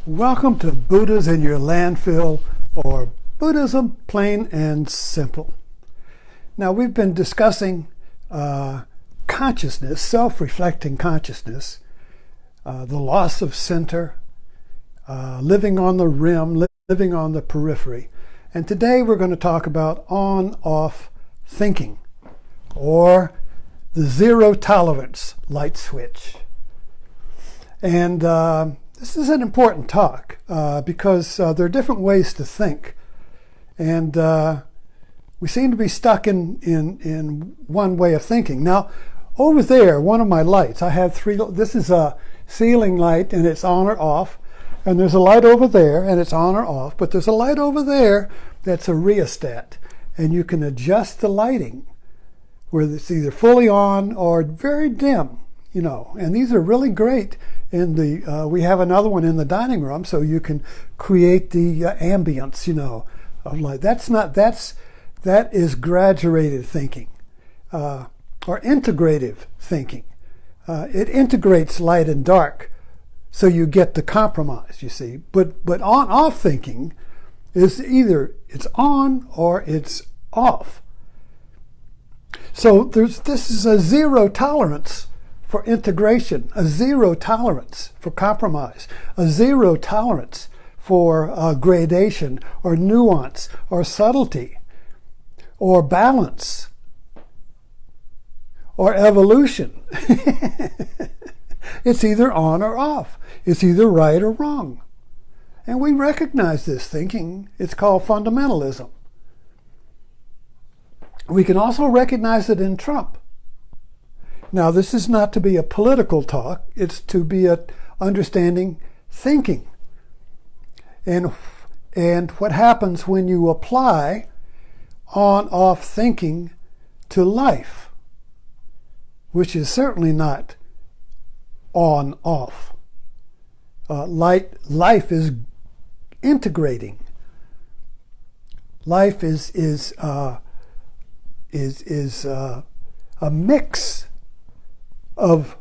Welcome to Buddha's in Your Landfill, or Buddhism Plain and Simple. Now, we've been discussing consciousness, self-reflecting consciousness, the loss of center, living on the rim, living on the periphery. And today we're going to talk about on-off thinking, or the zero tolerance light switch. And this is an important talk because there are different ways to think. And we seem to be stuck in one way of thinking. Now, over there, one of my lights, I have three. This is a ceiling light, and it's on or off. And there's a light over there, and it's on or off. But there's a light over there that's a rheostat. And you can adjust the lighting where it's either fully on or very dim, you know. And these are really great. We have another one in the dining room, so you can create the ambience, you know, of light. That is graduated thinking, or integrative thinking. It integrates light and dark, so you get the compromise, you see. But on-off thinking is either it's on or it's off. So this is a zero tolerance for integration, a zero tolerance for compromise, a zero tolerance for gradation or nuance or subtlety or balance or evolution. It's either on or off. It's either right or wrong. And we recognize this thinking. It's called fundamentalism. We can also recognize it in Trump. Now, this is not to be a political talk. It's to be a understanding thinking. And what happens when you apply on-off thinking to life, which is certainly not on-off. Life is integrating. Life is a mix of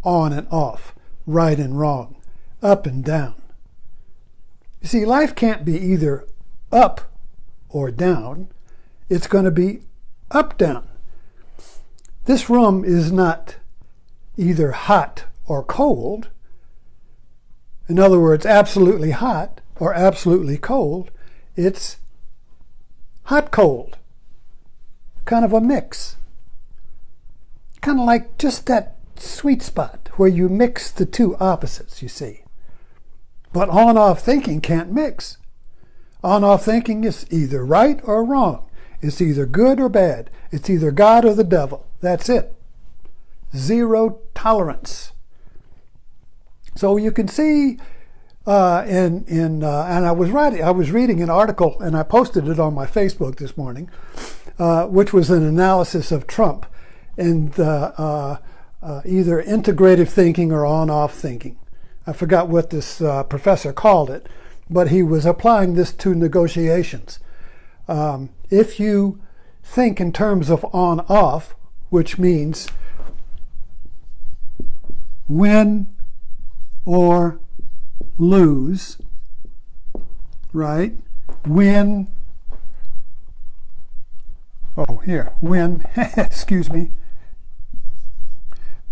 on and off, right and wrong, up and down. You see, life can't be either up or down. It's going to be up-down. This room is not either hot or cold. In other words, absolutely hot or absolutely cold. It's hot-cold, kind of a mix. Kind of like just that sweet spot where you mix the two opposites, you see. But on-off thinking can't mix. On-off thinking is either right or wrong. It's either good or bad. It's either God or the devil. That's it. Zero tolerance. So you can see and I was reading an article, and I posted it on my Facebook this morning, which was an analysis of Trump and either integrative thinking or on-off thinking. I forgot what this professor called it, but he was applying this to negotiations. If you think in terms of on-off, which means win or lose, right? Win, excuse me.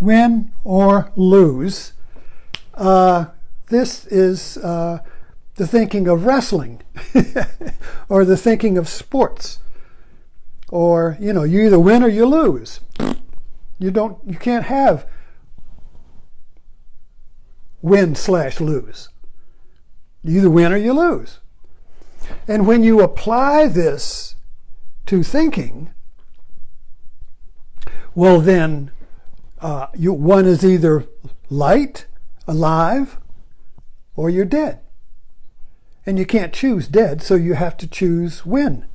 Win or lose. This is the thinking of wrestling or the thinking of sports. Or, you know, you either win or you lose. You can't have win/lose. You either win or you lose. And when you apply this to thinking, well then, one is either light, alive, or you're dead. And you can't choose dead, so you have to choose win.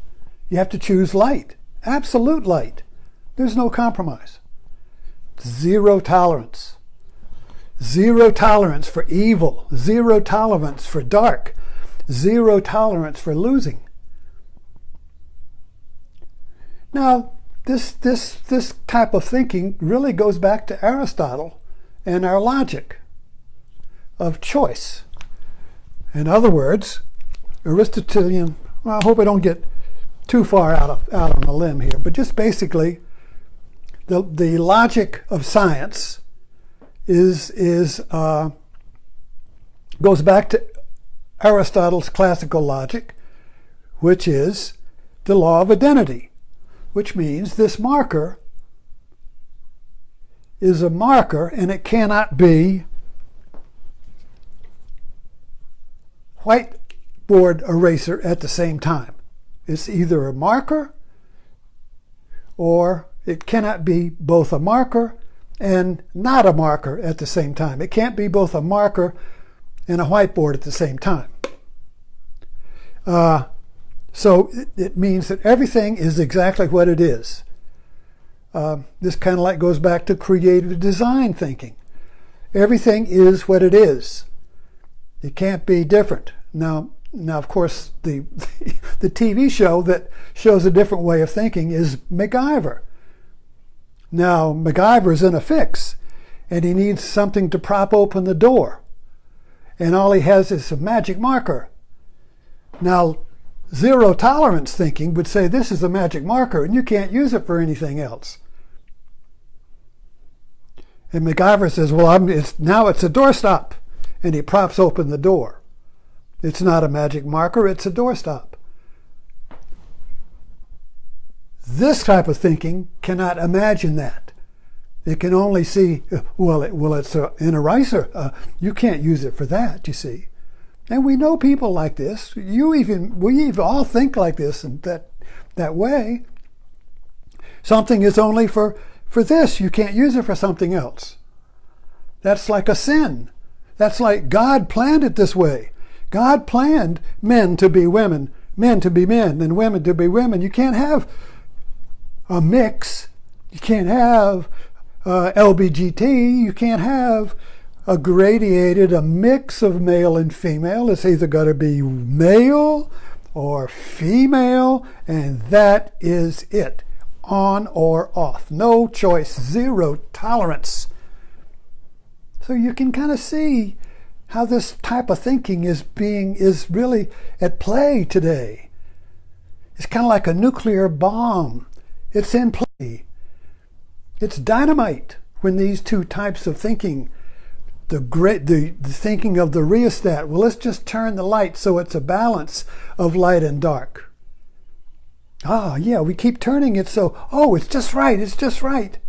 You have to choose light, absolute light. There's no compromise. Zero tolerance. Zero tolerance for evil. Zero tolerance for dark. Zero tolerance for losing. Now, this type of thinking really goes back to Aristotle and our logic of choice. In other words, Aristotelian, well, I hope I don't get too far out on a limb here, but just basically, the logic of science goes back to Aristotle's classical logic, which is the law of identity, which means this marker is a marker and it cannot be whiteboard eraser at the same time. It's either a marker or it cannot be both a marker and not a marker at the same time. It can't be both a marker and a whiteboard at the same time. So it means that everything is exactly what it is. This kind of like goes back to creative design thinking. Everything is what it is. It can't be different. Now of course, the TV show that shows a different way of thinking is MacGyver. Now, MacGyver's in a fix, and he needs something to prop open the door. And all he has is a magic marker. Now, zero tolerance thinking would say this is a magic marker, and you can't use it for anything else. And MacGyver says, well, now it's a doorstop. And he props open the door. It's not a magic marker, it's a doorstop. This type of thinking cannot imagine that. It can only see, it's an eraser. You can't use it for that, you see. And we know people like this. We all think like this and that way. Something is only for this. You can't use it for something else. That's like a sin. That's like God planned it this way. God planned men to be women, men to be men, and women to be women. You can't have a mix. You can't have LBGT. You can't have a mix of male and female. It's either got to be male or female, and that is it. On or off. No choice. Zero tolerance. So you can kind of see how this type of thinking is really at play today. It's kind of like a nuclear bomb. It's in play. It's dynamite when these two types of thinking, the thinking of the rheostat, well, let's just turn the light so it's a balance of light and dark. We keep turning it so, it's just right, it's just right.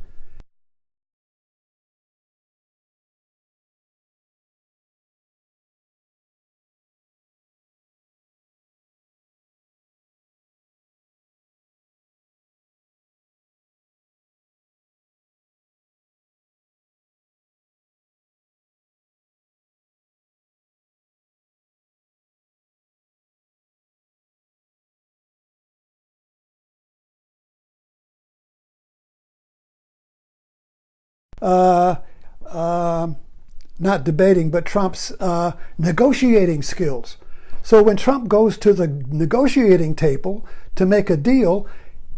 Not debating, but Trump's negotiating skills. So when Trump goes to the negotiating table to make a deal,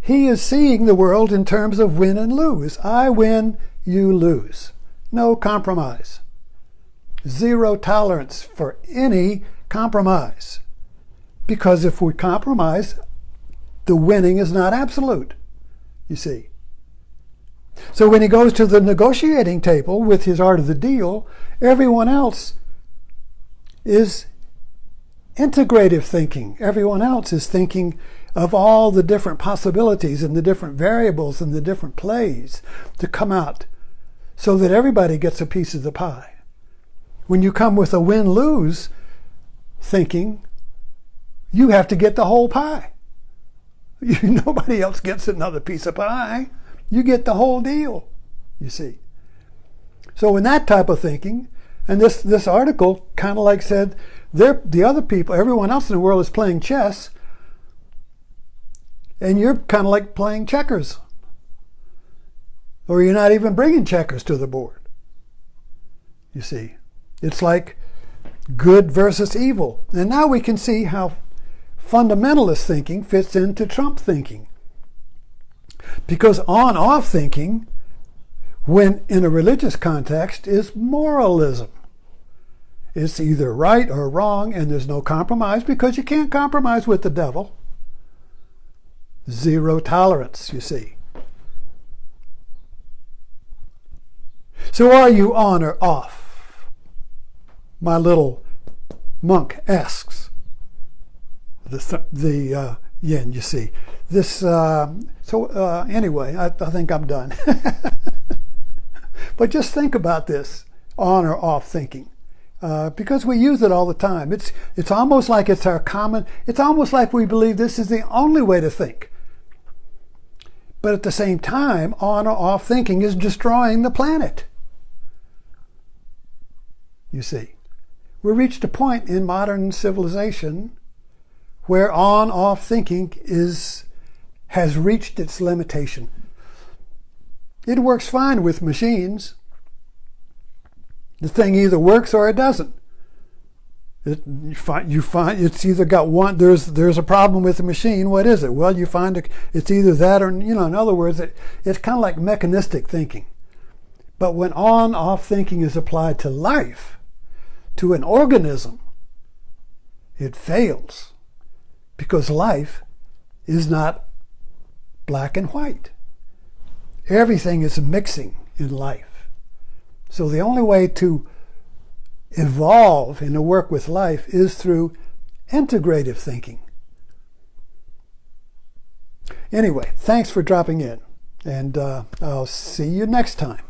he is seeing the world in terms of win and lose. I win, you lose. No compromise. Zero tolerance for any compromise. Because if we compromise, the winning is not absolute, you see. So when he goes to the negotiating table with his art of the deal, everyone else is integrative thinking. Everyone else is thinking of all the different possibilities and the different variables and the different plays to come out so that everybody gets a piece of the pie. When you come with a win-lose thinking, you have to get the whole pie. Nobody else gets another piece of pie. You get the whole deal, you see. So in that type of thinking, and this article kind of like said, the other people, everyone else in the world is playing chess, and you're kind of like playing checkers. Or you're not even bringing checkers to the board. You see, it's like good versus evil. And now we can see how fundamentalist thinking fits into Trump thinking. Because on-off thinking, when in a religious context, is moralism. It's either right or wrong, and there's no compromise because you can't compromise with the devil. Zero tolerance, you see. So are you on or off? My little monk asks the yin, you see. Anyway, I think I'm done. But just think about this, on or off thinking. Because we use it all the time. It's almost like it's almost like we believe this is the only way to think. But at the same time, on or off thinking is destroying the planet. You see, we reached a point in modern civilization where on-off thinking has reached its limitation. It works fine with machines. The thing either works or it doesn't. You find it's either got one. There's a problem with the machine. What is it? Well, you find it's either that or, in other words, it's kind of like mechanistic thinking. But when on-off thinking is applied to life, to an organism, it fails, because life is not black and white. Everything is mixing in life. So the only way to evolve and to work with life is through integrative thinking. Anyway, thanks for dropping in, and I'll see you next time.